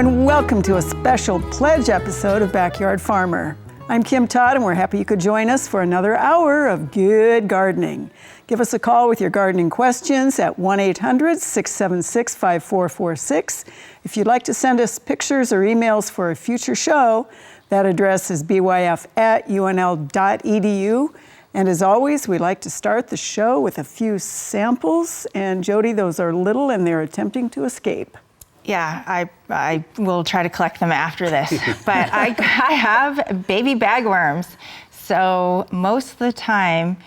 and welcome to a special pledge episode of Backyard Farmer. I'm Kim Todd, and we're happy you could join us for another hour of good gardening. Give us a call with your gardening questions at 1-800-676-5446. If you'd like to send us pictures or emails for a future show, that address is byf@unl.edu. And as always, we like to start the show with a few samples. And Jody, those are little and they're attempting to escape. Yeah, I will try to collect them after this. But I have baby bagworms. So most of the time,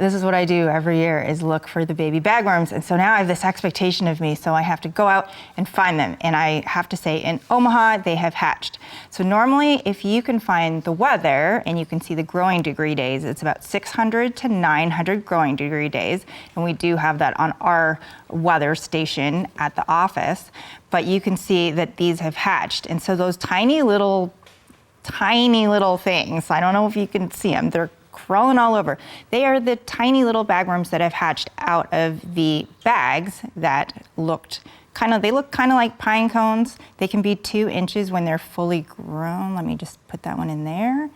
this is what I do every year, is look for the baby bagworms. And so now I have this expectation of me, so I have to go out and find them. And I have to say, in Omaha, they have hatched. So normally, if you can find the weather and you can see the growing degree days, it's about 600 to 900 growing degree days. And we do have that on our weather station at the office. But you can see that these have hatched. And so those tiny little things, I don't know if you can see them, they're crawling all over. They are the tiny little bagworms that have hatched out of the bags that look kind of like pine cones. They can be 2 inches when they're fully grown. Let me just put that one in there.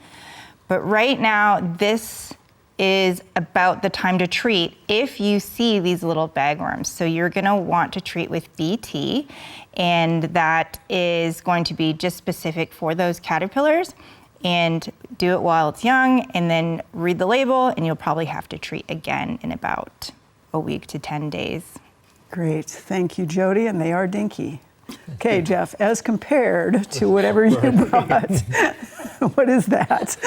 But right now, this is about the time to treat if you see these little bagworms. So you're gonna want to treat with BT, and that is going to be just specific for those caterpillars. And do it while it's young, and then read the label, and you'll probably have to treat again in about a week to 10 days. Great, thank you, Jody, and they are dinky. Okay, Jeff, as compared to whatever you brought, what is that?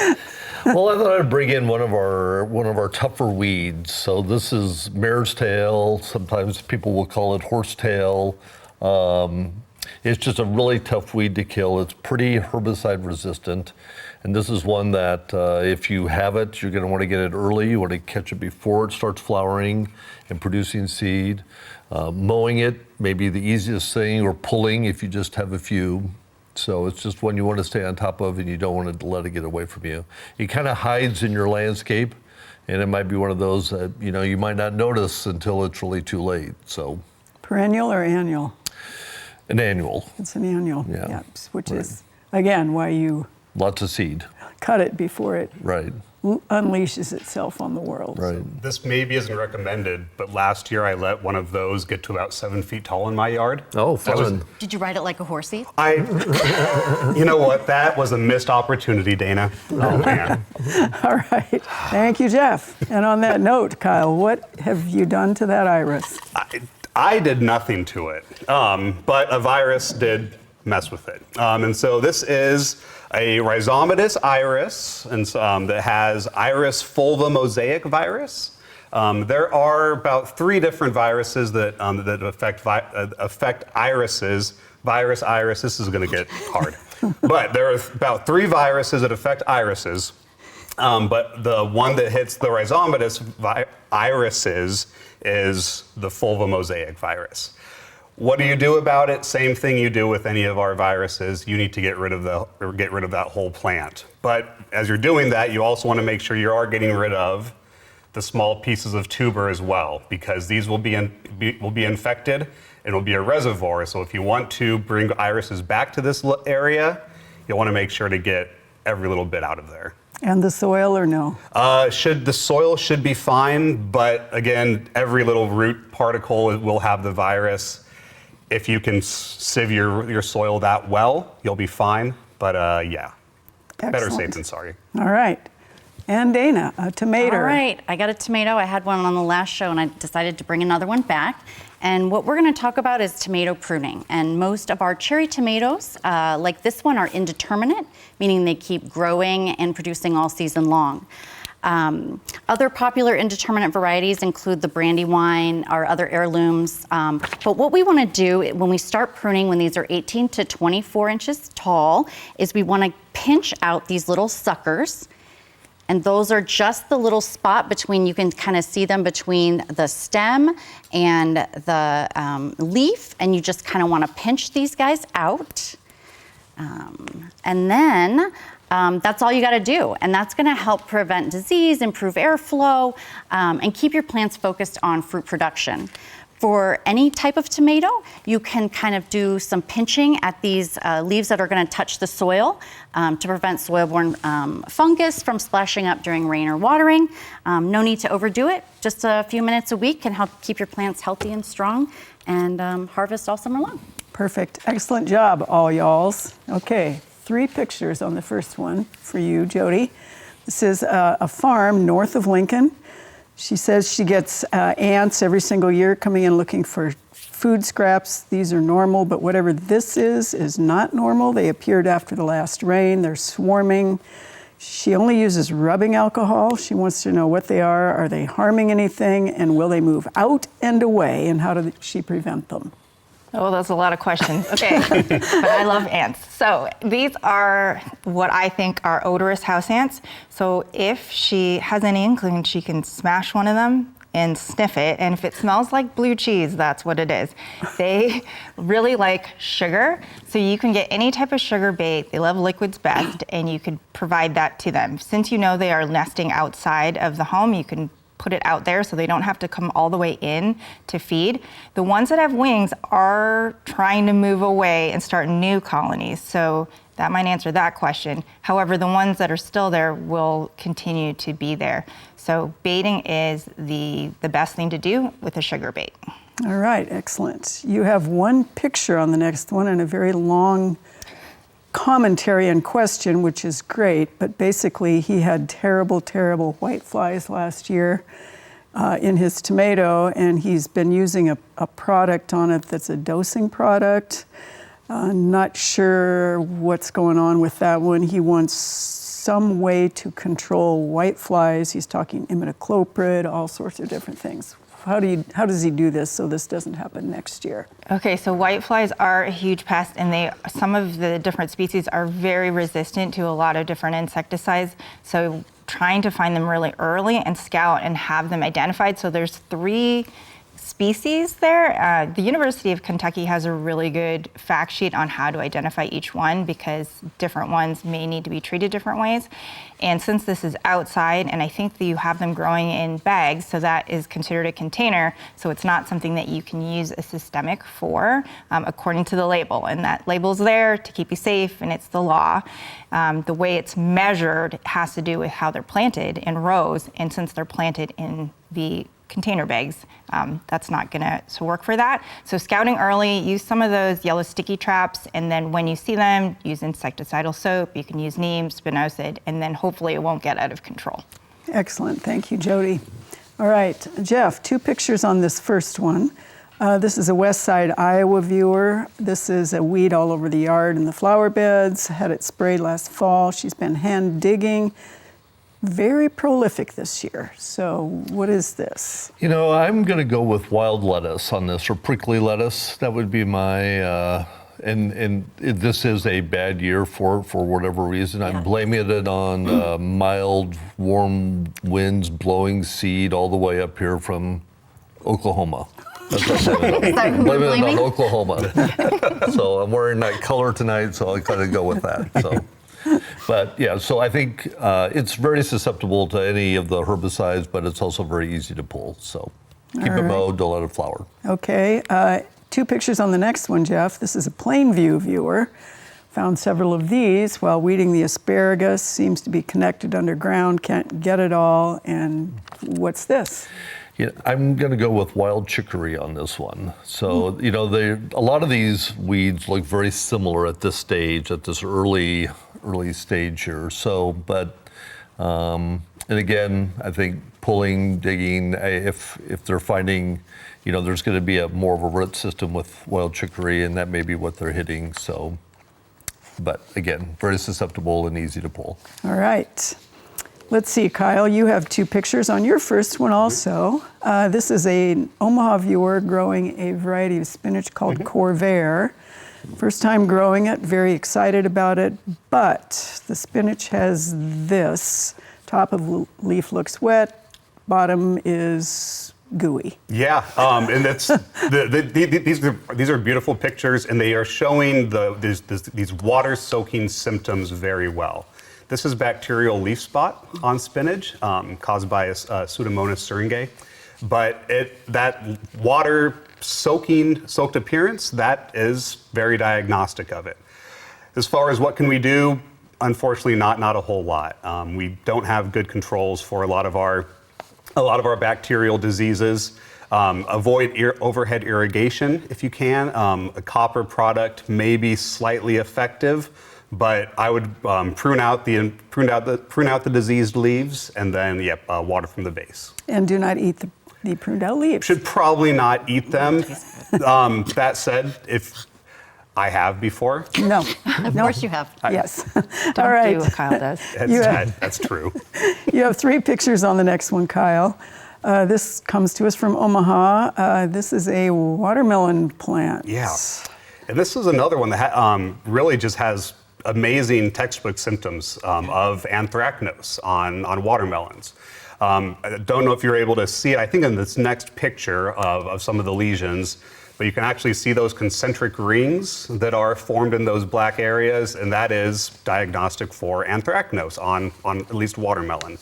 Well, I thought I'd bring in one of our tougher weeds. So this is mare's tail. Sometimes people will call it horsetail. It's just a really tough weed to kill. It's pretty herbicide resistant. And this is one that if you have it, you're going to want to get it early. You want to catch it before it starts flowering and producing seed. Mowing it may be the easiest thing, or pulling if you just have a few. So it's just one you want to stay on top of, and you don't want to let it get away from you. It kind of hides in your landscape, and it might be one of those that you might not notice until it's really too late. So Perennial or annual? An annual. It's an annual, yeah. Which is, again, why you lots of seed. Cut it before it unleashes itself on the world. Right. So this maybe isn't recommended, but last year I let one of those get to about 7 feet tall in my yard. Oh, fun. Did you ride it like a horsey? You know what? That was a missed opportunity, Dana. Oh, man. All right. Thank you, Jeff. And on that note, Kyle, what have you done to that iris? I did nothing to it, but a virus did mess with it. And so this is a rhizomatous iris, and that has iris fulva mosaic virus. There are about 3 different viruses that affect irises. Virus, iris, this is going to get hard. But there are about 3 viruses that affect irises. But the one that hits the rhizomatous irises is the fulva mosaic virus. What do you do about it? Same thing you do with any of our viruses. You need to get rid of that whole plant. But as you're doing that, you also want to make sure you are getting rid of the small pieces of tuber as well, because these will be infected and will be a reservoir. So if you want to bring irises back to this area, you'll want to make sure to get every little bit out of there. And the soil, or no? The soil should be fine, but again, every little root particle will have the virus. If you can sieve your soil that well, you'll be fine. But yeah, Excellent. Better safe than sorry. All right. And Dana, a tomato. All right, I got a tomato. I had one on the last show, and I decided to bring another one back. And what we're going to talk about is tomato pruning. And most of our cherry tomatoes, like this one, are indeterminate, meaning they keep growing and producing all season long. Other popular indeterminate varieties include the Brandywine, our other heirlooms. But what we want to do when we start pruning, when these are 18 to 24 inches tall, is we want to pinch out these little suckers. And those are just the little spot between, you can kind of see them between the stem and the leaf, and you just kind of want to pinch these guys out. And then that's all you got to do. And that's going to help prevent disease, improve airflow, and keep your plants focused on fruit production. For any type of tomato, you can kind of do some pinching at these leaves that are going to touch the soil to prevent soil-borne fungus from splashing up during rain or watering. No need to overdo it. Just a few minutes a week can help keep your plants healthy and strong and harvest all summer long. Perfect. Excellent job, all y'alls. Okay, 3 pictures on the first one for you, Jody. This is a farm north of Lincoln. She says she gets ants every single year coming in looking for food scraps. These are normal, but whatever this is not normal. They appeared after the last rain. They're swarming. She only uses rubbing alcohol. She wants to know what they are. Are they harming anything? And will they move out and away? And how does she prevent them? Oh, that's a lot of questions. Okay, but I love ants. So these are what I think are odorous house ants. So if she has any inkling, she can smash one of them and sniff it. And if it smells like blue cheese, that's what it is. They really like sugar. So you can get any type of sugar bait. They love liquids best, and you could provide that to them. Since you know they are nesting outside of the home, you can put it out there so they don't have to come all the way in to feed. The ones that have wings are trying to move away and start new colonies. So that might answer that question. However, the ones that are still there will continue to be there. So baiting is the best thing to do with a sugar bait. All right, excellent. You have 1 picture on the next one and a very long commentary and question, which is great, but basically he had terrible, terrible white flies last year in his tomato, and he's been using a product on it that's a dosing product. Not sure what's going on with that one. He wants some way to control white flies. He's talking imidacloprid, all sorts of different things. How does he do this so this doesn't happen next year? Okay, so white flies are a huge pest, and some of the different species are very resistant to a lot of different insecticides. So trying to find them really early and scout and have them identified. So there's 3 species there. The University of Kentucky has a really good fact sheet on how to identify each one, because different ones may need to be treated different ways. And since this is outside, and I think that you have them growing in bags, so that is considered a container, so it's not something that you can use a systemic for, according to the label. And that label's there to keep you safe, and it's the law. The way it's measured has to do with how they're planted in rows, and since they're planted in the container bags, that's not gonna work for that. So scouting early, use some of those yellow sticky traps, and then when you see them, use insecticidal soap. You can use neem, spinosad, and then hopefully it won't get out of control. Excellent, thank you, Jody. All right, Jeff, 2 pictures on this first one. This is a West Side, Iowa viewer. This is a weed all over the yard in the flower beds. Had it sprayed last fall. She's been hand digging. Very prolific this year. So what is this? You know, I'm going to go with wild lettuce on this, or prickly lettuce. That would be my, and this is a bad year for whatever reason. I'm blaming it on mild, warm winds blowing seed all the way up here from Oklahoma. That's what I'm blaming it on Oklahoma. So I'm wearing that color tonight, so I gotta go with that. So. But yeah, so I think it's very susceptible to any of the herbicides, but it's also very easy to pull. So keep it mowed, don't let it flower. Okay, 2 pictures on the next one, Jeff. This is a Plainview viewer. Found several of these while weeding the asparagus. Seems to be connected underground, can't get it all. And what's this? Yeah, I'm going to go with wild chicory on this one. So, you know, a lot of these weeds look very similar at this stage, at this early stage here. So, but, and again, I think pulling, digging, if they're finding, you know, there's going to be more of a root system with wild chicory, and that may be what they're hitting. So, but again, very susceptible and easy to pull. All right. Let's see, Kyle, you have 2 pictures on your first one also. This is an Omaha viewer growing a variety of spinach called Corvair. First time growing it, very excited about it, but the spinach has this. Top of the leaf looks wet, bottom is gooey. Yeah, and that's these are beautiful pictures, and they are showing these water-soaking symptoms very well. This is bacterial leaf spot on spinach caused by a Pseudomonas syringae. But that water soaked appearance, that is very diagnostic of it. As far as what can we do, unfortunately not a whole lot. We don't have good controls for a lot of our bacterial diseases. Avoid overhead irrigation if you can. A copper product may be slightly effective, but I would prune out the diseased leaves and then water from the base. And do not eat the pruned out leaves. Should probably not eat them. That said, if I have before. No. Of course you have. Yes. Don't All right. do what Kyle does. That's true. You have 3 pictures on the next one, Kyle. This comes to us from Omaha. This is a watermelon plant. Yeah. And this is another one that really just has amazing textbook symptoms of anthracnose on watermelons. I don't know if you're able to see it. I think in this next picture of some of the lesions, but you can actually see those concentric rings that are formed in those black areas, and that is diagnostic for anthracnose on at least watermelon.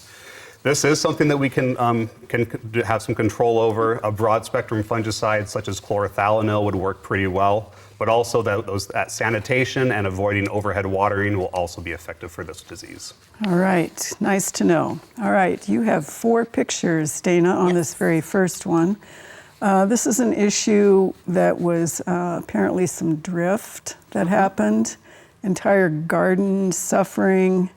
This is something that we can have some control over. A broad spectrum fungicide such as chlorothalonil would work pretty well, but also that sanitation and avoiding overhead watering will also be effective for this disease. All right. Nice to know. All right. You have 4 pictures, Dana, on this very first one. This is an issue that was apparently some drift that happened. Entire garden suffering.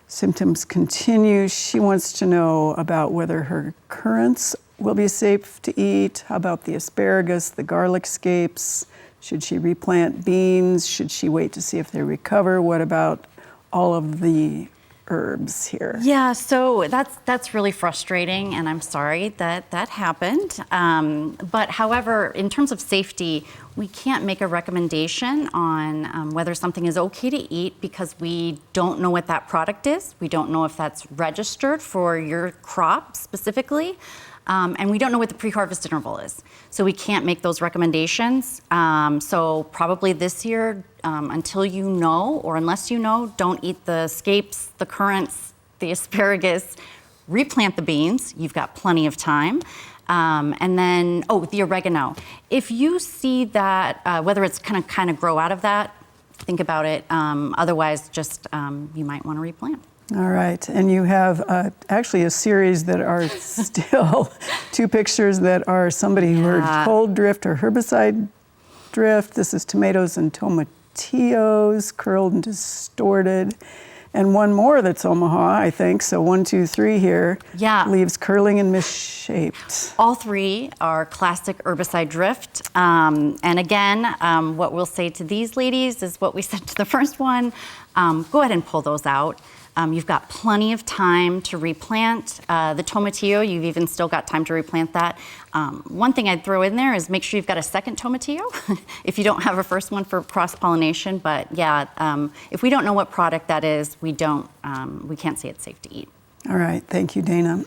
Symptoms continue. She wants to know about whether her currants will be safe to eat. How about the asparagus, the garlic scapes? Should she replant beans? Should she wait to see if they recover? What about all of the herbs here? Yeah, so that's really frustrating, and I'm sorry that happened. But however, in terms of safety, we can't make a recommendation on whether something is okay to eat because we don't know what that product is. We don't know if that's registered for your crop specifically. And we don't know what the pre-harvest interval is. So we can't make those recommendations. So probably this year, until you know, or unless you know, don't eat the scapes, the currants, the asparagus, replant the beans. You've got plenty of time. And then, the oregano. If you see that, whether it's kind of grow out of that, think about it. Otherwise, just you might want to replant. All right, and you have actually a series that are still 2 pictures that are somebody who heard cold drift or herbicide drift. This is tomatoes and tomatillos, curled and distorted. And one more that's Omaha, I think. So 1, 2, 3 here. Yeah. Leaves curling and misshaped. All 3 are classic herbicide drift. And again, what we'll say to these ladies is what we said to the first one. Go ahead and pull those out. You've got plenty of time to replant. The tomatillo, you've even still got time to replant that. One thing I'd throw in there is make sure you've got a second tomatillo if you don't have a first one for cross-pollination. But yeah, if we don't know what product that is, we can't say it's safe to eat. All right, thank you, Dana.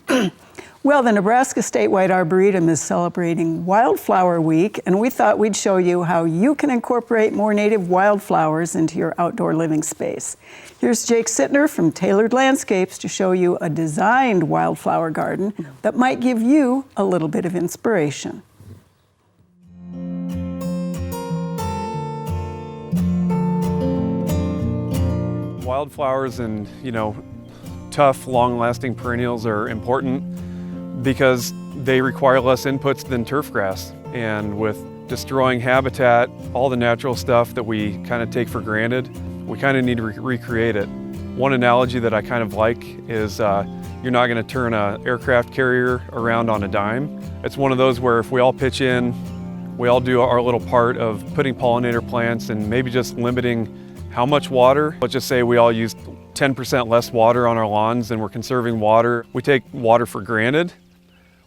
Well, the Nebraska Statewide Arboretum is celebrating Wildflower Week, and we thought we'd show you how you can incorporate more native wildflowers into your outdoor living space. Here's Jake Sittner from Tailored Landscapes to show you a designed wildflower garden that might give you a little bit of inspiration. Wildflowers and, tough, long-lasting perennials are important because they require less inputs than turf grass. And with destroying habitat, all the natural stuff that we kind of take for granted, we kind of need to recreate it. One analogy that I kind of like is you're not going to turn an aircraft carrier around on a dime. It's one of those where if we all pitch in, we all do our little part of putting pollinator plants and maybe just limiting how much water. Let's just say we all use 10% less water on our lawns and we're conserving water. We take water for granted.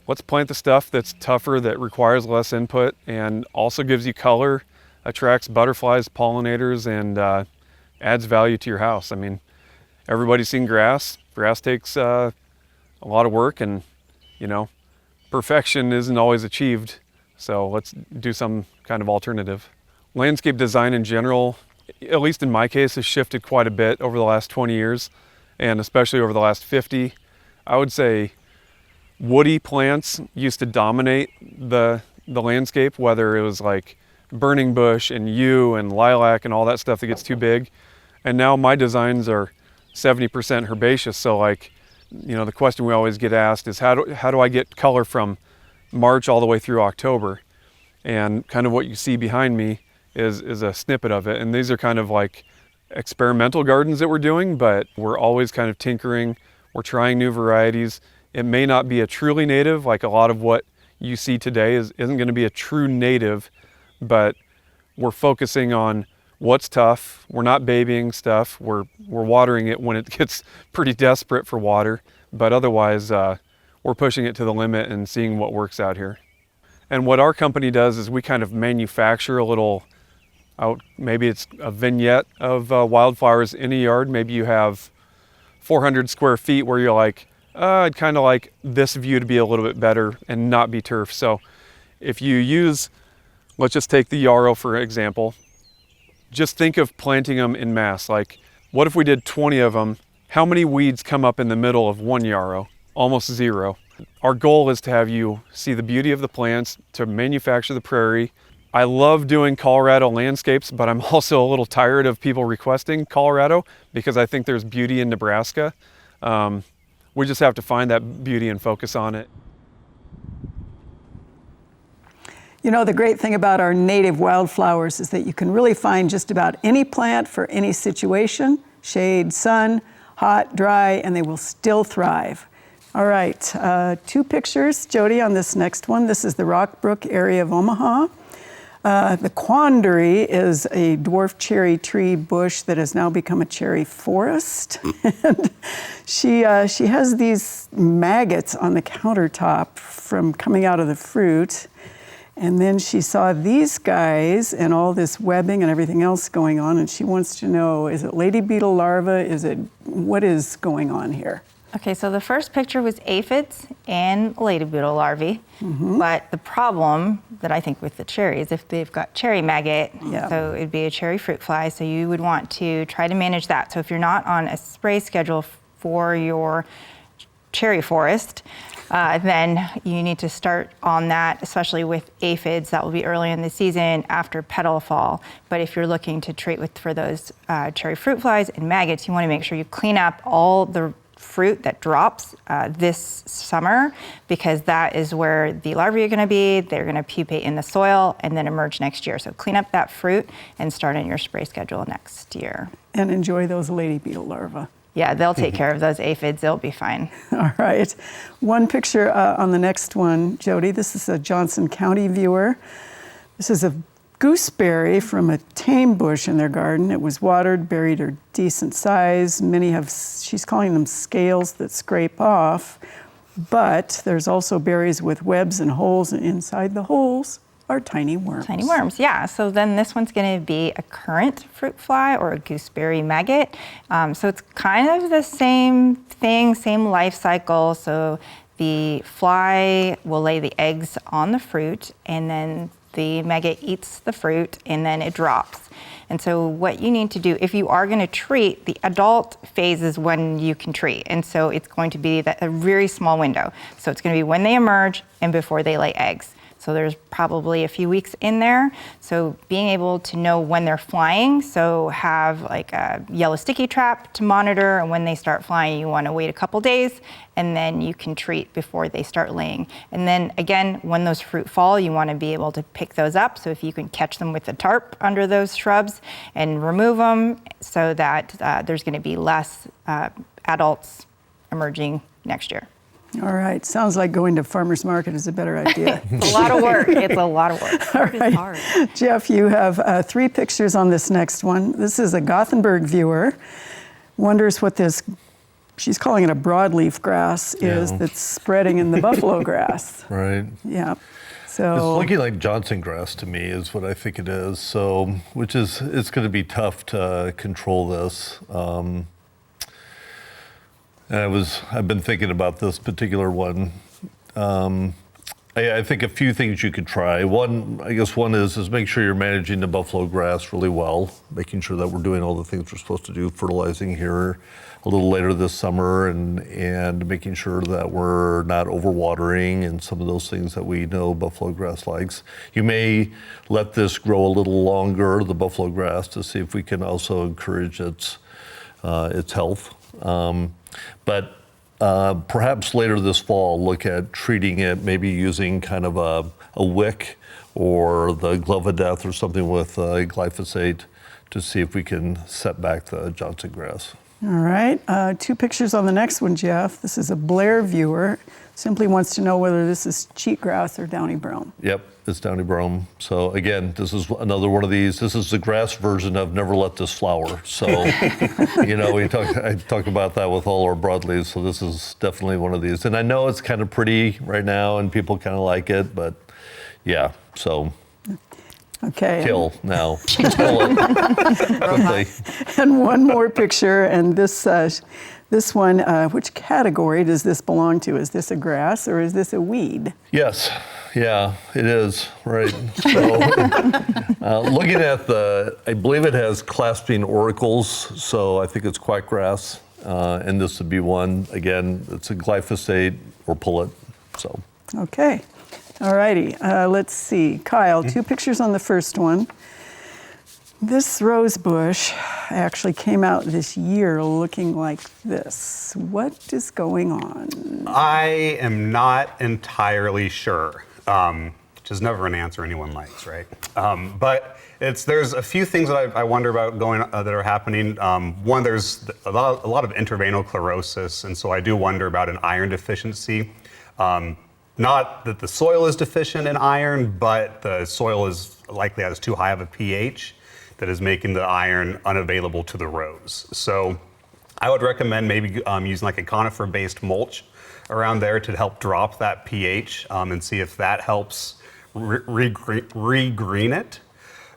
Let's plant the stuff that's tougher, that requires less input and also gives you color, attracts butterflies, pollinators, and adds value to your house. I mean, everybody's seen grass. Grass takes a lot of work and, perfection isn't always achieved. So let's do some kind of alternative. Landscape design in general, at least in my case, has shifted quite a bit over the last 20 years, and especially over the last 50. I would say woody plants used to dominate the the landscape, whether it was like burning bush and yew and lilac and all that stuff that gets too big. And now my designs are 70% herbaceous. So like, you know, the question we always get asked is how do I get color from March all the way through October? And kind of what you see behind me is a snippet of it. And these are kind of like experimental gardens that we're doing, but we're always kind of tinkering. We're trying new varieties. It may not be a truly native, like a lot of what you see today isn't going to be a true native, but we're focusing on what's tough. We're not babying stuff. We're watering it when it gets pretty desperate for water, but otherwise we're pushing it to the limit and seeing what works out here. And what our company does is we kind of manufacture a little maybe it's a vignette of wildflowers in a yard. Maybe you have 400 square feet where you're like, I'd kind of like this view to be a little bit better and not be turf. So if you use, let's just take the yarrow for example, just think of planting them in mass. Like, what if we did 20 of them? How many weeds come up in the middle of one yarrow? Almost zero. Our goal is to have you see the beauty of the plants, to manufacture the prairie. I love doing Colorado landscapes, but I'm also a little tired of people requesting Colorado because I think there's beauty in Nebraska. We just have to find that beauty and focus on it. You know, the great thing about our native wildflowers is that you can really find just about any plant for any situation, shade, sun, hot, dry, and they will still thrive. All right, 2 pictures, Jody, on this next one. This is the Rockbrook area of Omaha. The quandary is a dwarf cherry tree bush that has now become a cherry forest. And she has these maggots on the countertop from coming out of the fruit. And then she saw these guys and all this webbing and everything else going on, and she wants to know, is it lady beetle larvae? What is going on here? Okay, so the first picture was aphids and lady beetle larvae, but the problem that I think with the cherries, if they've got cherry maggot, so it'd be a cherry fruit fly, so you would want to try to manage that. So if you're not on a spray schedule for your cherry forest, then you need to start on that, especially with aphids. That will be early in the season after petal fall. But if you're looking to treat for those cherry fruit flies and maggots, you want to make sure you clean up all the fruit that drops this summer, because that is where the larvae are going to be. They're going to pupate in the soil and then emerge next year. So clean up that fruit and start on your spray schedule next year. And enjoy those lady beetle larvae. Yeah, they'll take care of those aphids. They'll be fine. All right. One picture on the next one, Jody. This is a Johnson County viewer. This is a gooseberry from a tame bush in their garden. It was watered, berries are decent size. Many have, she's calling them scales that scrape off, but there's also berries with webs and holes, and inside the holes are tiny worms. Tiny worms, yeah. So then this one's going to be a currant fruit fly or a gooseberry maggot. So it's kind of the same thing, same life cycle. So the fly will lay the eggs on the fruit, and then the maggot eats the fruit, and then it drops. And so what you need to do, if you are going to treat, the adult phase is when you can treat. And so it's going to be a very small window. So it's going to be when they emerge and before they lay eggs. So there's probably a few weeks in there. So being able to know when they're flying, so have like a yellow sticky trap to monitor, and when they start flying, you want to wait a couple days, and then you can treat before they start laying. And then again, when those fruit fall, you want to be able to pick those up. So if you can catch them with the tarp under those shrubs and remove them, so that there's going to be less adults emerging next year. All right, sounds like going to farmer's market is a better idea. It's a lot of work. It's a lot of work. All right. hard. Jeff, you have 3 pictures on this next one. This is a Gothenburg viewer. Wonders what this, she's calling it a broadleaf grass, is that's spreading in the buffalo grass. Right. Yeah. It's So looking like Johnson grass to me is what I think it is. So, which is, it's going to be tough to control this. And I've been thinking about this particular one. I think a few things you could try. One is make sure you're managing the buffalo grass really well, making sure that we're doing all the things we're supposed to do, fertilizing here a little later this summer, and making sure that we're not overwatering and some of those things that we know buffalo grass likes. You may let this grow a little longer, the buffalo grass, to see if we can also encourage its health. But perhaps later this fall, look at treating it, maybe using kind of a wick or the glove of death or something with glyphosate to see if we can set back the Johnson grass. All right, 2 pictures on the next one, Jeff. This is a Blair viewer. Simply wants to know whether this is cheatgrass or downy brome. Yep, it's downy brome. So again, this is another one of these. This is the grass version of never let this flower. So, I talk about that with all our broadleaves. So this is definitely one of these. And I know it's kind of pretty right now and people kind of like it, but yeah, so. Okay. Kill now. Kill it quickly. And one more picture, and this one, which category does this belong to? Is this a grass or is this a weed? Yes, yeah, it is, right. So, looking at I believe it has clasping auricles, so I think it's quackgrass, and this would be one. Again, it's a glyphosate or pull it, so. Okay. All righty, let's see. Kyle, 2 pictures on the first one. This rose bush actually came out this year looking like this. What is going on? I am not entirely sure, which is never an answer anyone likes, right? But there's a few things that I wonder about that are happening. One, there's a lot of intraveinal chlorosis, and so I do wonder about an iron deficiency. Not that the soil is deficient in iron, but the soil is likely has too high of a pH that is making the iron unavailable to the rose. So I would recommend maybe using like a conifer-based mulch around there to help drop that pH and see if that helps re-green it.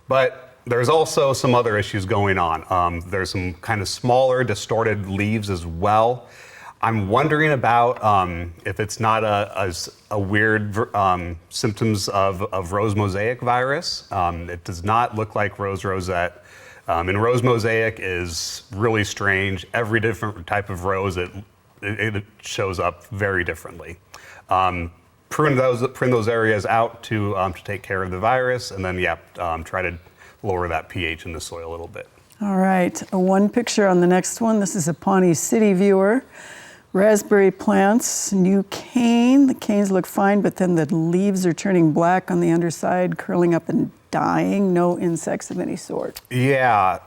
But there's also some other issues going on. There's some kind of smaller, distorted leaves as well. I'm wondering about if it's not a weird symptoms of rose mosaic virus. It does not look like rose rosette. And rose mosaic is really strange. Every different type of rose, it shows up very differently. Prune those areas out to take care of the virus, and then try to lower that pH in the soil a little bit. All right, 1 picture on the next one. This is a Pawnee City viewer. Raspberry plants, new cane. The canes look fine, but then the leaves are turning black on the underside, curling up and dying. No insects of any sort. Yeah,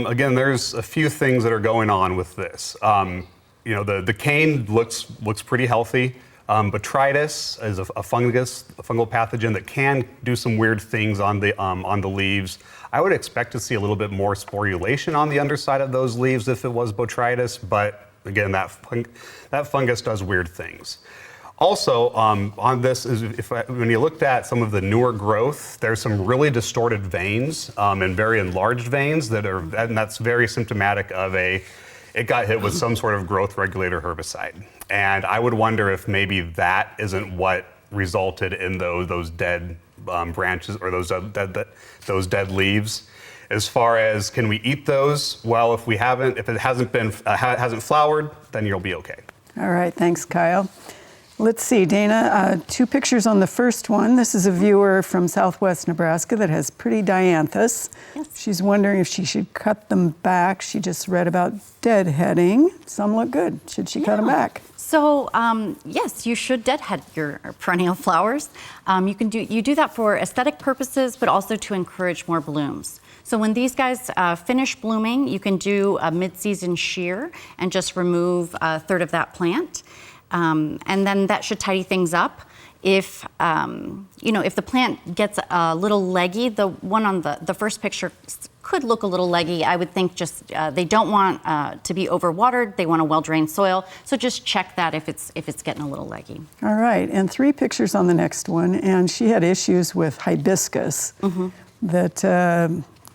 again, there's a few things that are going on with this. The cane looks pretty healthy. Botrytis is a fungal pathogen that can do some weird things on the leaves. I would expect to see a little bit more sporulation on the underside of those leaves if it was botrytis, but again, that fungus does weird things. Also, on this is when you looked at some of the newer growth, there's some really distorted veins and very enlarged veins and that's very symptomatic of it got hit with some sort of growth regulator herbicide. And I would wonder if maybe that isn't what resulted in those dead branches or those dead leaves. As far as can we eat those? Well, if it hasn't flowered, then you'll be okay. All right, thanks, Kyle. Let's see, Dana, 2 pictures on the first one. This is a viewer from Southwest Nebraska that has pretty dianthus. Yes. She's wondering if she should cut them back. She just read about deadheading. Some look good. Should she cut them back? So yes, you should deadhead your perennial flowers. You do that for aesthetic purposes, but also to encourage more blooms. So when these guys finish blooming, you can do a mid-season shear and just remove a third of that plant. And then that should tidy things up. If the plant gets a little leggy, the one on the first picture could look a little leggy. I would think just they don't want to be overwatered. They want a well-drained soil. So just check that if it's getting a little leggy. All right, and 3 pictures on the next one. And she had issues with hibiscus that,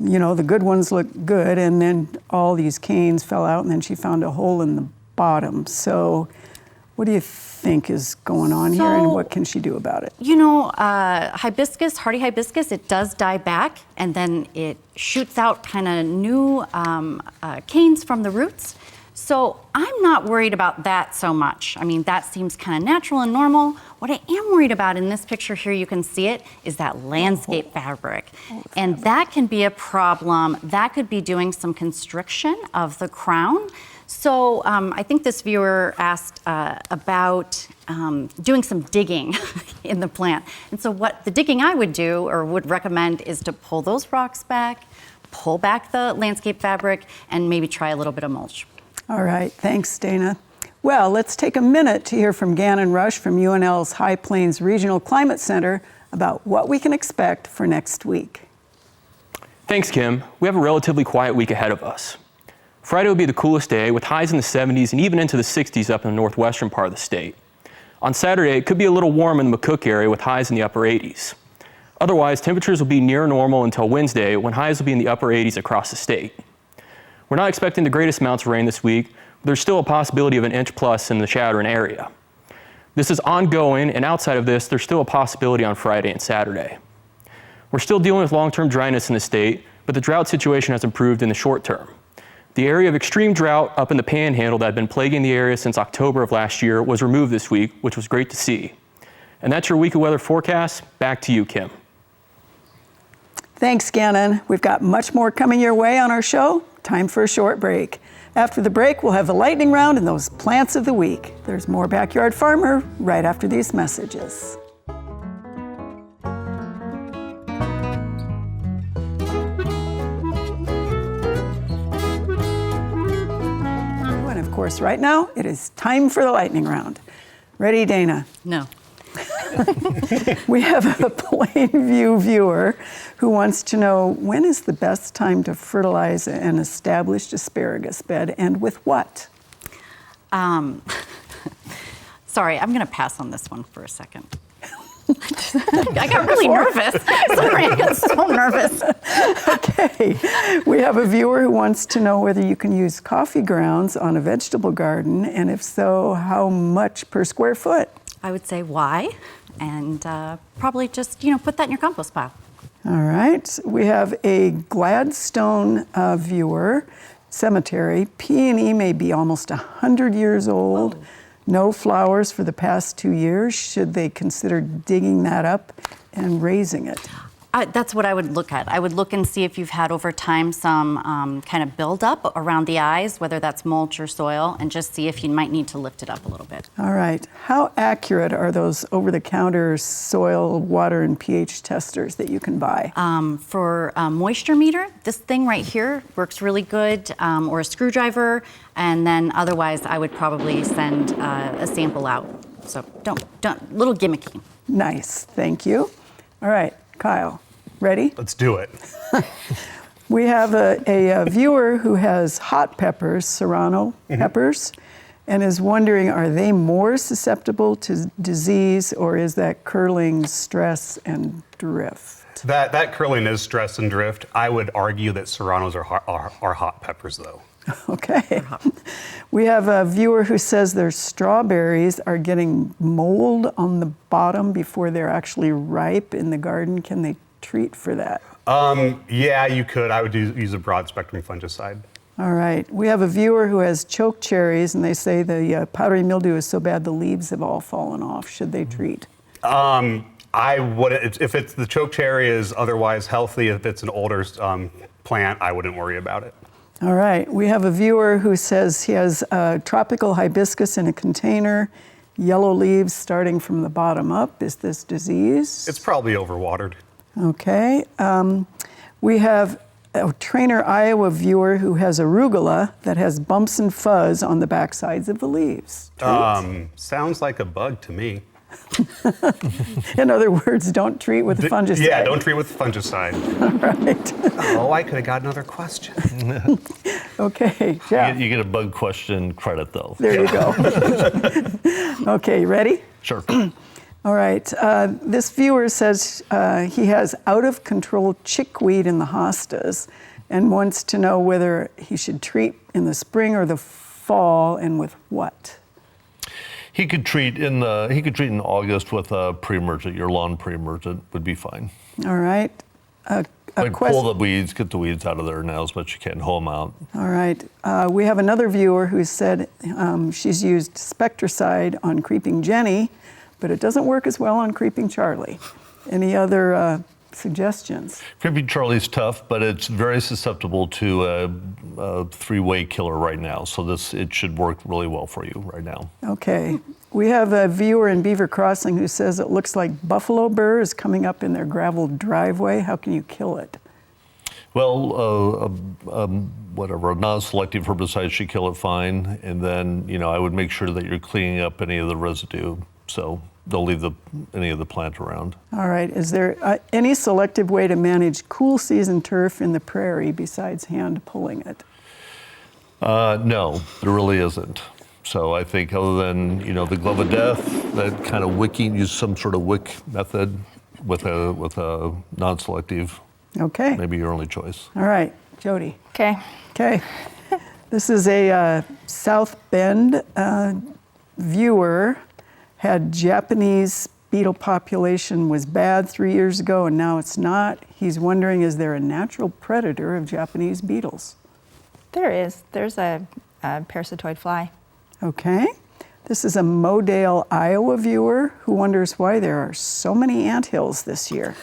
the good ones look good, and then all these canes fell out, and then she found a hole in the bottom. So What do you think is going on here, and what can she do about it? You know, hibiscus, hardy hibiscus, it does die back, and then it shoots out kind of new canes from the roots. So I'm not worried about that so much. I mean, that seems kind of natural and normal. What I am worried about in this picture here, you can see it, is that landscape fabric. And that can be a problem. That could be doing some constriction of the crown. So I think this viewer asked about doing some digging in the plant. And so what the digging I would do or would recommend is to pull those rocks back, pull back the landscape fabric, and maybe try a little bit of mulch. All right, thanks, Dana. Well, let's take a minute to hear from Gannon Rush from UNL's High Plains Regional Climate Center about what we can expect for next week. Thanks, Kim. We have a relatively quiet week ahead of us. Friday will be the coolest day with highs in the 70s and even into the 60s up in the northwestern part of the state. On Saturday, it could be a little warm in the McCook area with highs in the upper 80s. Otherwise, temperatures will be near normal until Wednesday when highs will be in the upper 80s across the state. We're not expecting the greatest amounts of rain this week, but there's still a possibility of an inch plus in the Chadron area. This is ongoing, and outside of this, there's still a possibility on Friday and Saturday. We're still dealing with long-term dryness in the state, but the drought situation has improved in the short term. The area of extreme drought up in the Panhandle that had been plaguing the area since October of last year was removed this week, which was great to see. And that's your week of weather forecast. Back to you, Kim. Thanks, Gannon. We've got much more coming your way on our show. Time for a short break. After the break, we'll have the lightning round and those plants of the week. There's more Backyard Farmer right after these messages. And of course, right now, it is time for the lightning round. Ready, Dana? No. We have a Plainview viewer who wants to know, when is the best time to fertilize an established asparagus bed, and with what? Sorry, I'm going to pass on this one for a second. I got really nervous. Sorry, I got so nervous. Okay, we have a viewer who wants to know whether you can use coffee grounds on a vegetable garden, and if so, how much per square foot? I would say why, and probably just, put that in your compost pile. All right, we have a Gladstone viewer, cemetery. P&E may be almost 100 years old. Oh. No flowers for the past 2 years. Should they consider digging that up and raising it? That's what I would look at. I would look and see if you've had over time some kind of buildup around the eyes, whether that's mulch or soil, and just see if you might need to lift it up a little bit. All right. How accurate are those over-the-counter soil, water, and pH testers that you can buy? For a moisture meter, this thing right here works really good, or a screwdriver, and then otherwise I would probably send a sample out. So don't, little gimmicky. Nice, thank you. All right. Kyle, ready? Let's do it. We have a viewer who has hot peppers, serrano peppers, and is wondering, are they more susceptible to disease, or is that curling, stress, and drift? That curling is stress and drift. I would argue that serranos are hot peppers, though. Okay. We have a viewer who says their strawberries are getting mold on the bottom before they're actually ripe in the garden. Can they treat for that? Yeah, you could. I would use a broad spectrum fungicide. All right. We have a viewer who has choke cherries, and they say the powdery mildew is so bad the leaves have all fallen off. Should they treat? I wouldn't. If it's the choke cherry is otherwise healthy, if it's an older plant, I wouldn't worry about it. All right, we have a viewer who says he has tropical hibiscus in a container, yellow leaves starting from the bottom up. Is this disease? It's probably overwatered. Okay. We have a Trainer, Iowa viewer who has arugula that has bumps and fuzz on the backsides of the leaves. Sounds like a bug to me. In other words, don't treat with the fungicide. Yeah, don't treat with the fungicide. All right. Oh, I could have got another question. Okay, Jeff. You get a bug question credit, though. There you go. Okay, ready? Sure. All right. This viewer says he has out-of-control chickweed in the hostas and wants to know whether he should treat in the spring or the fall, and with what. He could treat in August with a pre-emergent. Your lawn pre-emergent would be fine. All right. Pull the weeds, get the weeds out of there now as much as you can, hoe them out. All right. We have another viewer who said she's used Spectracide on Creeping Jenny, but it doesn't work as well on Creeping Charlie. Any other suggestions? Creeping Charlie's tough, but it's very susceptible to a three-way killer right now. So it should work really well for you right now. Okay. We have a viewer in Beaver Crossing who says it looks like buffalo burr is coming up in their graveled driveway. How can you kill it? Well, a non-selective herbicide should kill it fine. And then, I would make sure that you're cleaning up any of the residue. So don't leave any of the plant around. All right. Is there any selective way to manage cool season turf in the prairie besides hand pulling it? No, there really isn't. So I think other than, the glove of death, that kind of wicking, use some sort of wick method with a non-selective. Okay. Maybe your only choice. All right. Jody. Okay. Okay. This is a South Bend viewer. Had Japanese beetle population was bad 3 years ago and now it's not. He's wondering, is there a natural predator of Japanese beetles? There is. There's a parasitoid fly. Okay. This is a Modale, Iowa viewer who wonders why there are so many anthills this year.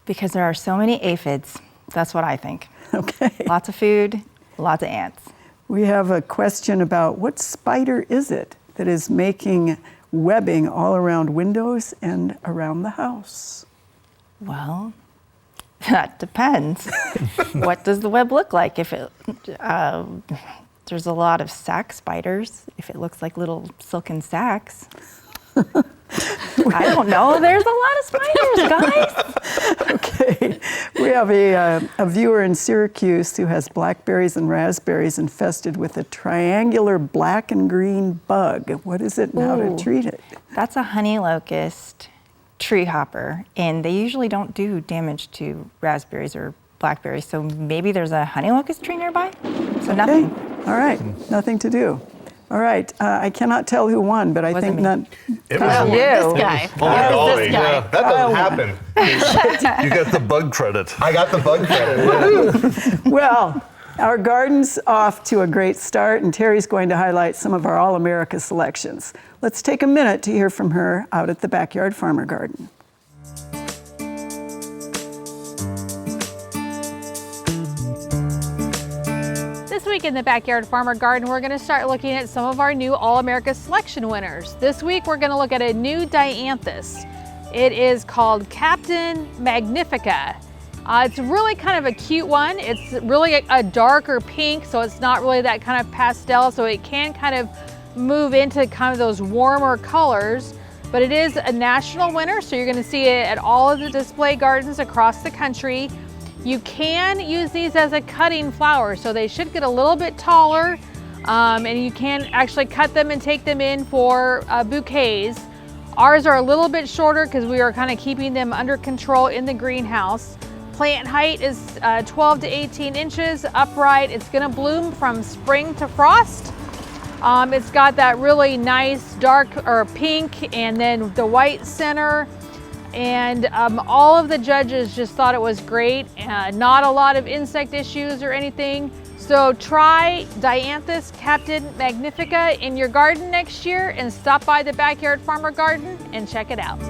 Because there are so many aphids. That's what I think. Okay. Lots of food, lots of ants. We have a question about what spider is it that is making webbing all around windows and around the house? Well, that depends. What does the web look like? If it, there's a lot of sac spiders. If it looks like little silken sacs. I don't know. There's a lot of spiders, guys. Okay. We have a viewer in Syracuse who has blackberries and raspberries infested with a triangular black and green bug. What is it and how to treat it? That's a honey locust tree hopper, and they usually don't do damage to raspberries or blackberries, so maybe there's a honey locust tree nearby? So nothing. All right. Nothing to do. All right. I cannot tell who won, but I think none. It was was you. This guy. Oh, This guy. yeah, that doesn't happen. You got the bug credit. I got the bug credit. Well, our garden's off to a great start, and Terry's going to highlight some of our All-America selections. Let's take a minute to hear from her out at the Backyard Farmer Garden. This week in the Backyard Farmer Garden, we're going to start looking at some of our new All-America Selection winners. This week, we're going to look at a new dianthus. It is called Captain Magnifica. It's really kind of a cute one. It's really a darker pink, so it's not really that kind of pastel, so it can kind of move into kind of those warmer colors. But it is a national winner, so you're going to see it at all of the display gardens across the country. You can use these as a cutting flower, so they should get a little bit taller, and you can actually cut them and take them in for bouquets. Ours are a little bit shorter because we are kind of keeping them under control in the greenhouse. Plant height is 12 to 18 inches upright. It's going to bloom from spring to frost. It's got that really nice dark or pink and then the white center. And all of the judges just thought it was great. Not a lot of insect issues or anything. So try Dianthus Captain Magnifica in your garden next year and stop by the Backyard Farmer Garden and check it out.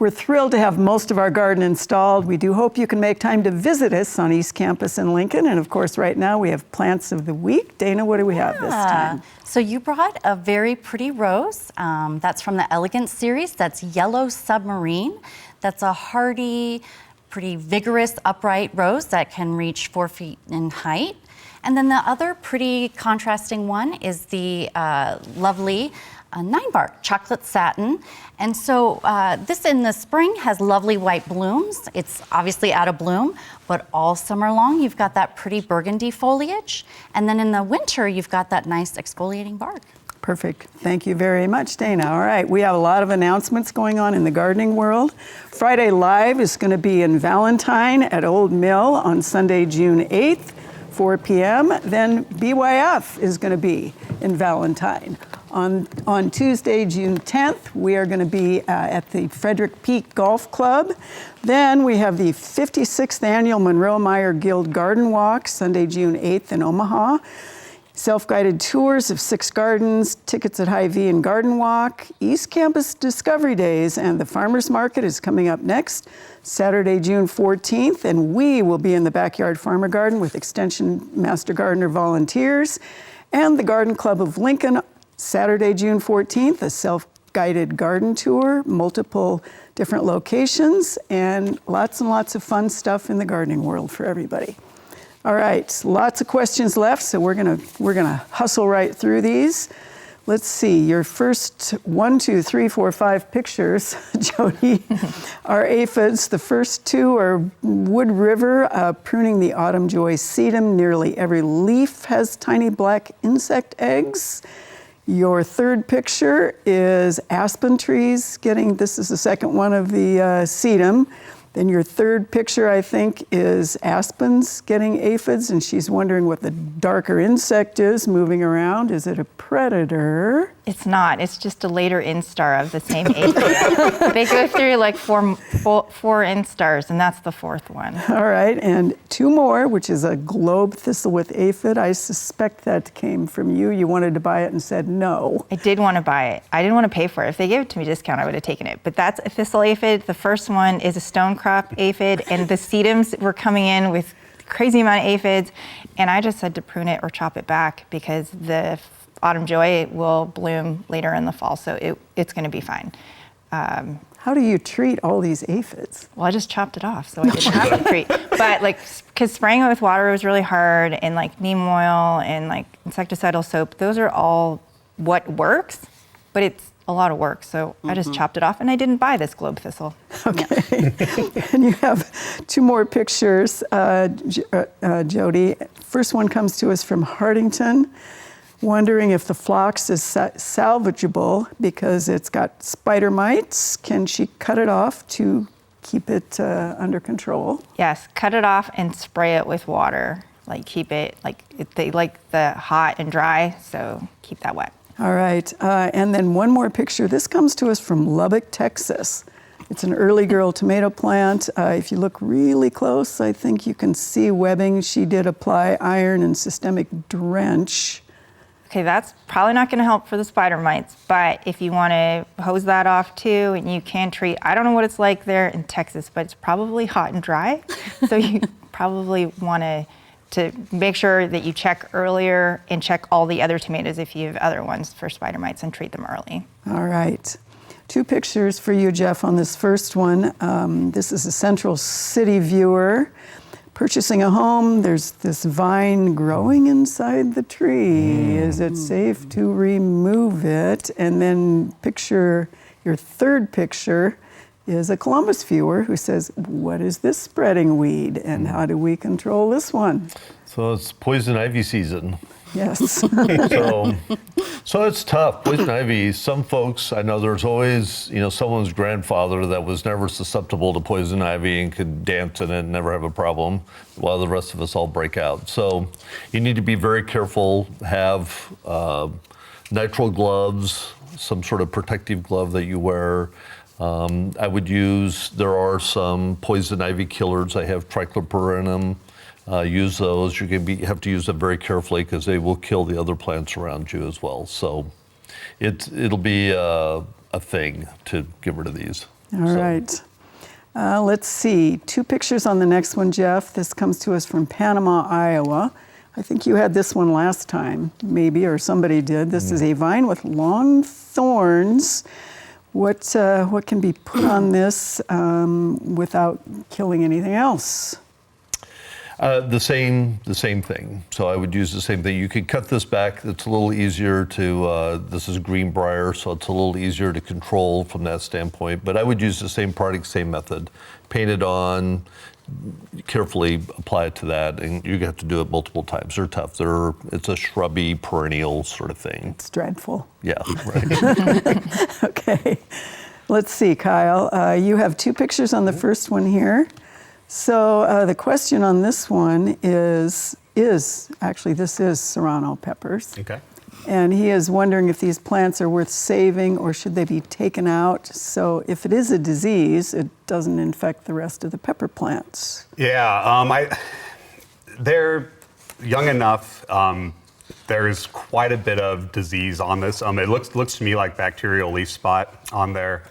We're thrilled to have most of our garden installed. We do hope you can make time to visit us on East Campus in Lincoln. And of course, right now we have Plants of the Week. Dana, what do we have this time? So you brought a very pretty rose. That's from the Elegance series. That's Yellow Submarine. That's a hardy, pretty vigorous, upright rose that can reach 4 feet in height. And then the other pretty contrasting one is the lovely 9-bark chocolate satin. And so this in the spring has lovely white blooms. It's obviously out of bloom, but all summer long you've got that pretty burgundy foliage. And then in the winter you've got that nice exfoliating bark. Perfect. Thank you very much, Dana. All right, we have a lot of announcements going on in the gardening world. Friday Live is going to be in Valentine at Old Mill on Sunday, June 8th. 4 p.m. Then BYF is going to be in Valentine. On Tuesday, June 10th, we are going to be at the Frederick Peak Golf Club. Then we have the 56th Annual Monroe Meyer Guild Garden Walk, Sunday, June 8th in Omaha. Self-guided tours of 6 gardens, tickets at Hy-Vee and Garden Walk, East Campus Discovery Days, and the Farmers Market is coming up next, Saturday, June 14th, and we will be in the Backyard Farmer Garden with Extension Master Gardener volunteers, and the Garden Club of Lincoln, Saturday, June 14th, a self-guided garden tour, multiple different locations, and lots of fun stuff in the gardening world for everybody. All right, lots of questions left, so we're gonna hustle right through these. Let's see, your first 1, 2, 3, 4, 5 pictures, Jody, are aphids. The first 2 are Wood River, pruning the autumn joy sedum. Nearly every leaf has tiny black insect eggs. Your third picture is aspen trees this is the second one of the sedum. Then your third picture, I think, is aspens getting aphids, and she's wondering what the darker insect is moving around. Is it a predator? It's not. It's just a later instar of the same aphid. They go through like four instars, and that's the 4th one. All right, and 2 more, which is a globe thistle with aphid. I suspect that came from you. You wanted to buy it and said no. I did want to buy it. I didn't want to pay for it. If they gave it to me discount, I would have taken it. But that's a thistle aphid. The first one is a stonecrop aphid, and the sedums were coming in with crazy amount of aphids, and I just said to prune it or chop it back because the autumn joy will bloom later in the fall, so it's going to be fine. How do you treat all these aphids? Well, I just chopped it off, so I didn't have to treat. But because spraying it with water was really hard, and like neem oil and like insecticidal soap, those are all what works, but it's a lot of work. So I just chopped it off, and I didn't buy this globe thistle. Okay. And you have 2 more pictures, Jody. First one comes to us from Hardington, wondering if the phlox is salvageable because it's got spider mites. Can she cut it off to keep it under control? Yes, cut it off and spray it with water. Keep it, they like the hot and dry, so keep that wet. All right, and then one more picture. This comes to us from Lubbock, Texas. It's an early girl tomato plant. If you look really close, I think you can see webbing. She did apply iron and systemic drench. Okay, that's probably not going to help for the spider mites, but if you want to hose that off too, and you can treat, I don't know what it's like there in Texas, but it's probably hot and dry, so you probably want to make sure that you check earlier and check all the other tomatoes if you have other ones for spider mites and treat them early. All right. 2 pictures for you, Jeff, on this first one. This is a Central City viewer purchasing a home. There's this vine growing inside the tree. Is it safe to remove it? And then your third picture is a Columbus viewer who says, what is this spreading weed and how do we control this one? So it's poison ivy season. Yes. So it's tough. Poison ivy, some folks, I know there's always, someone's grandfather that was never susceptible to poison ivy and could dance in it and never have a problem, while the rest of us all break out. So you need to be very careful, have nitrile gloves, some sort of protective glove that you wear. I would there are some poison ivy killers. I have tricloperenum. Use those. You have to use them very carefully because they will kill the other plants around you as well. So it'll be a thing to get rid of these. All right. Let's see. 2 pictures on the next one, Jeff. This comes to us from Panama, Iowa. I think you had this one last time, maybe, or somebody did. This is a vine with long thorns. What can be put on this without killing anything else? The same thing. So I would use the same thing. You could cut this back. It's a little easier this is greenbrier, so it's a little easier to control from that standpoint. But I would use the same product, same method. Paint it on, carefully apply it to that, and you have to do it multiple times. They're tough. It's a shrubby, perennial sort of thing. It's dreadful. Yeah, right. Okay. Let's see, Kyle. You have 2 pictures on the first one here. So the question on this one is, is serrano peppers. Okay. And he is wondering if these plants are worth saving or should they be taken out. So if it is a disease, it doesn't infect the rest of the pepper plants. Yeah, they're young enough. There's quite a bit of disease on this. It looks to me like bacterial leaf spot on there.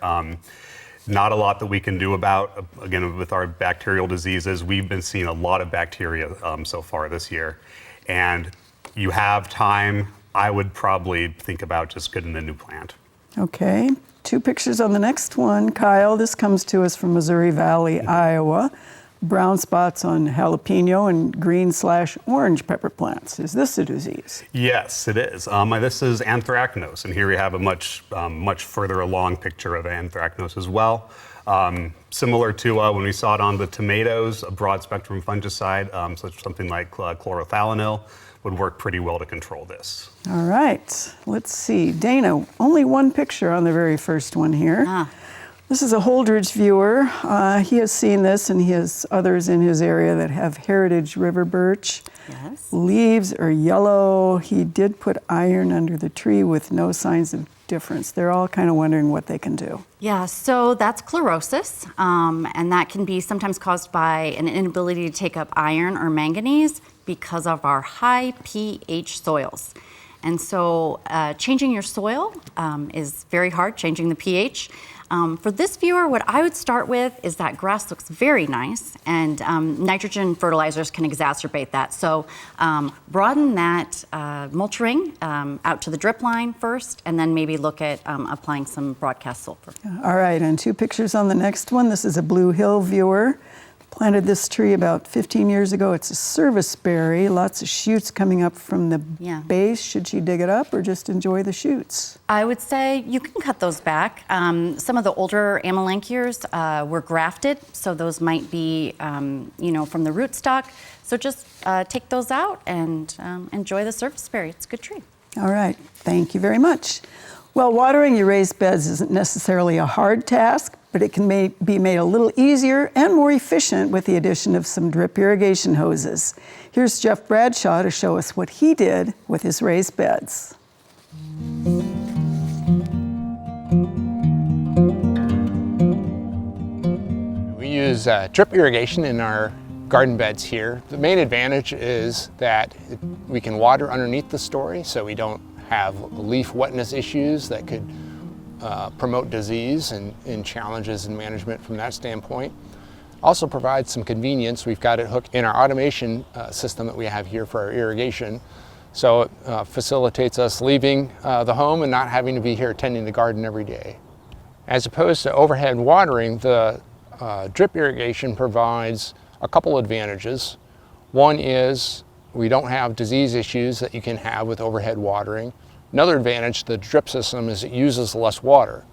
Not a lot that we can do about, again, with our bacterial diseases. We've been seeing a lot of bacteria so far this year. And you have time, I would probably think about just getting a new plant. Okay, 2 pictures on the next one. Kyle, this comes to us from Missouri Valley, Iowa. Brown spots on jalapeno and green/orange pepper plants. Is this a disease? Yes, it is. This is anthracnose, and here we have a much further along picture of anthracnose as well. Similar to when we saw it on the tomatoes, a broad spectrum fungicide, such something like chlorothalonil would work pretty well to control this. All right, let's see. Dana, only 1 picture on the very first one here. This is a Holdridge viewer. He has seen this, and he has others in his area that have heritage river birch. Yes. Leaves are yellow. He did put iron under the tree with no signs of difference. They're all kind of wondering what they can do. Yeah, so that's chlorosis, and that can be sometimes caused by an inability to take up iron or manganese because of our high pH soils. And so changing your soil is very hard, changing the pH. For this viewer, what I would start with is that grass looks very nice, and nitrogen fertilizers can exacerbate that. So broaden that mulch ring out to the drip line first, and then maybe look at applying some broadcast sulfur. All right, and 2 pictures on the next one. This is a Blue Hill viewer. Planted this tree about 15 years ago. It's a serviceberry, lots of shoots coming up from the base. Should she dig it up or just enjoy the shoots? I would say you can cut those back. Some of the older amelanchiers were grafted, so those might be, from the rootstock. So just take those out and enjoy the serviceberry. It's a good tree. All right, thank you very much. Well, watering your raised beds isn't necessarily a hard task, but it can be made a little easier and more efficient with the addition of some drip irrigation hoses. Here's Jeff Bradshaw to show us what he did with his raised beds. We use drip irrigation in our garden beds here. The main advantage is that we can water underneath the story, so we don't have leaf wetness issues that could promote disease and challenges in management from that standpoint. Also provides some convenience. We've got it hooked in our automation system that we have here for our irrigation. So it facilitates us leaving the home and not having to be here tending the garden every day. As opposed to overhead watering, the drip irrigation provides a couple advantages. One is we don't have disease issues that you can have with overhead watering. Another advantage, the drip system, is it uses less water,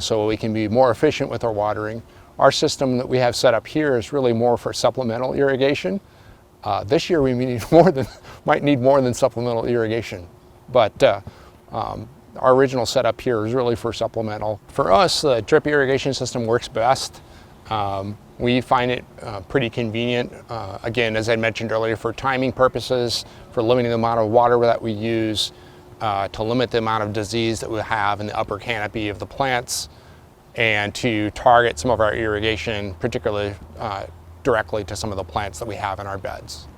so we can be more efficient with our watering. Our system that we have set up here is really more for supplemental irrigation. This year we might need more than supplemental irrigation, but our original setup here is really for supplemental. For us, the drip irrigation system works best. We find it pretty convenient, again, as I mentioned earlier, for timing purposes, for limiting the amount of water that we use, to limit the amount of disease that we have in the upper canopy of the plants, and to target some of our irrigation, particularly directly to some of the plants that we have in our beds.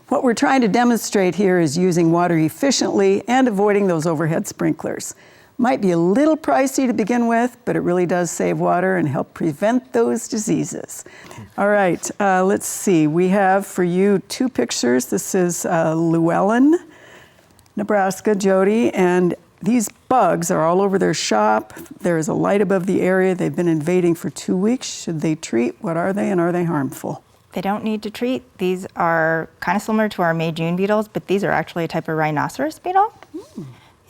What we're trying to demonstrate here is using water efficiently and avoiding those overhead sprinklers. Might be a little pricey to begin with, but it really does save water and help prevent those diseases. All right, let's see. We have for you 2 pictures. This is Llewellyn, Nebraska, Jody, and these bugs are all over their shop. There is a light above the area. They've been invading for 2 weeks. Should they treat? What are they, and are they harmful? They don't need to treat. These are kind of similar to our May June beetles, but these are actually a type of rhinoceros beetle.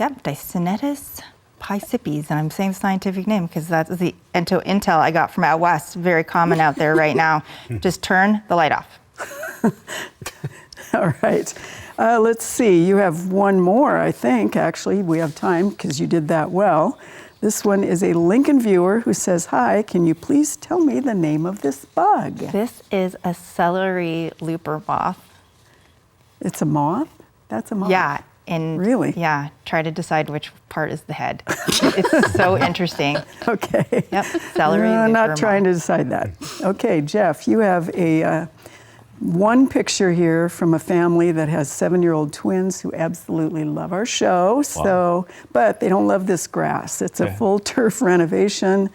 Yep, Dicinetus piscipes, and I'm saying the scientific name because that's the intel I got from out west. Very common out there right now. Just turn the light off. All right. Let's see. You have one more, I think. Actually, we have time because you did that well. This one is a Lincoln viewer who says, "Hi, can you please tell me the name of this bug?" This is a celery looper moth. It's a moth? That's a moth. Yeah. And really? Yeah. Try to decide which part is the head. It's so interesting. Okay. Yep. Celery I'm looper not trying to moth. decide that. Okay, Jeff, you have a one picture here from a family that has 7-year-old twins who absolutely love our show. So, but they don't love this grass. It's a full turf renovation,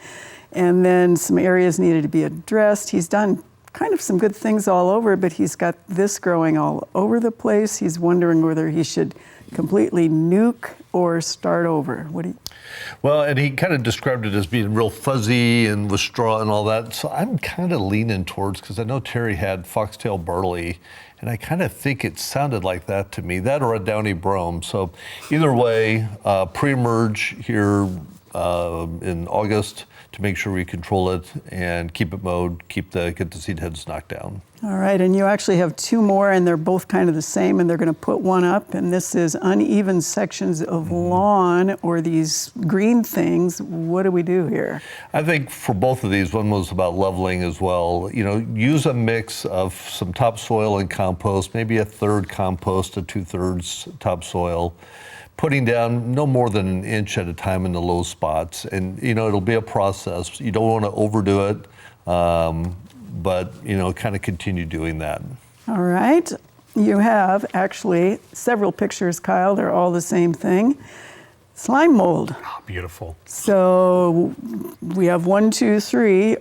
and then some areas needed to be addressed. He's done kind of some good things all over, but he's got this growing all over the place. He's wondering whether he should completely nuke or start over. What do you? Well, and he kind of described it as being real fuzzy and with straw and all that. So I'm kind of leaning towards, because I know Terry had foxtail barley, and I kind of think it sounded like that to me, that or a downy brome. So either way, pre-emerge here in August to make sure we control it and keep it mowed, get the seed heads knocked down. All right, and you actually have two more, and they're both kind of the same, and they're going to put one up, and this is uneven sections of lawn, or these green things. What do we do here? I think for both of these, one was about leveling as well. You know, use a mix of some topsoil and compost, maybe a third compost to 2/3 topsoil, putting down no more than an inch at a time in the low spots. And, you know, it'll be a process. You don't want to overdo it. But, you know, kind of continue doing that. All right. You have actually several pictures, Kyle. They're all the same thing. Slime mold. Oh, beautiful. So we have 1, 2, 3,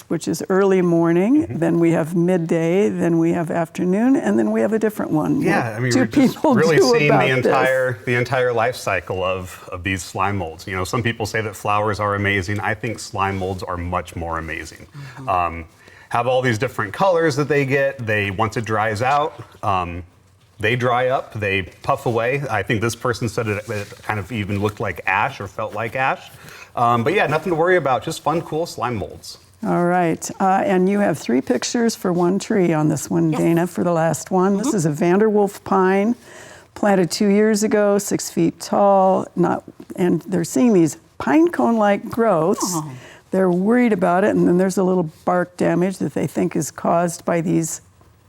which is early morning. Then we have midday. Then we have afternoon, and then we have a different one. Yeah, I mean, two we're just people really do seeing about the entire life cycle of these slime molds. You know, some people say that flowers are amazing. I think slime molds are much more amazing. Have all these different colors that they get. Once it dries out, they dry up, they puff away. I think this person said it kind of even looked like ash or felt like ash. But yeah, nothing to worry about, just fun, cool slime molds. All right, and you have 3 pictures for one tree on this one, Dana, for the last one. This is a Vanderwolf pine, planted 2 years ago, 6 feet tall, and they're seeing these pine cone-like growths. They're worried about it, and then there's a little bark damage that they think is caused by these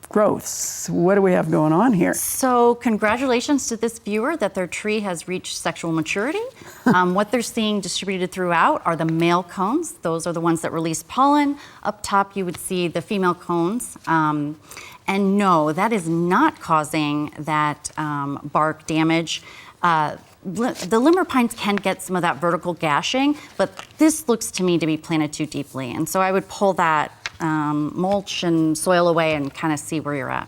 growths. What do we have going on here? So congratulations to this viewer that their tree has reached sexual maturity. What they're seeing distributed throughout are the male cones. Those are the ones that release pollen. Up top you would see the female cones. And no, that is not causing that bark damage. The limber pines can get some of that vertical gashing, but this looks to me to be planted too deeply. And so I would pull that mulch and soil away and kind of see where you're at.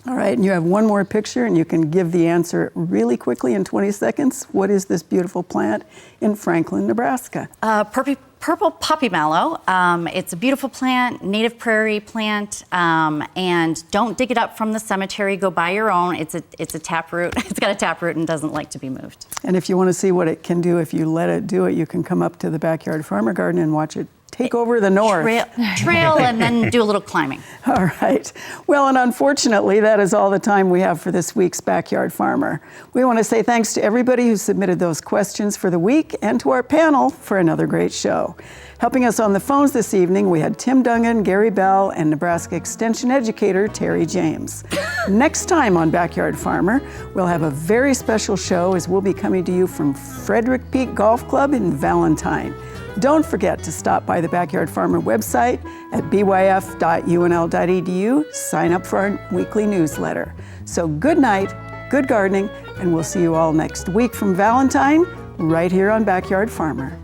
All right, and you have one more picture, and you can give the answer really quickly in 20 seconds. What is this beautiful plant in Franklin, Nebraska? Purple poppy mallow. It's a beautiful plant, native prairie plant, and don't dig it up from the cemetery. Go buy your own. It's a taproot. It's got a taproot and doesn't like to be moved. And if you want to see what it can do if you let it do it, you can come up to the Backyard Farmer Garden and watch it take over the north. Trail and then do a little climbing. All right. Well, and unfortunately, that is all the time we have for this week's Backyard Farmer. We want to say thanks to everybody who submitted those questions for the week and to our panel for another great show. Helping us on the phones this evening, we had Tim Dungan, Gary Bell, and Nebraska Extension Educator Terri James. Next time on Backyard Farmer, we'll have a very special show as we'll be coming to you from Frederick Peak Golf Club in Valentine. Don't forget to stop by the Backyard Farmer website at byf.unl.edu. Sign up for our weekly newsletter. So good night, good gardening, and we'll see you all next week from Valentine right here on Backyard Farmer.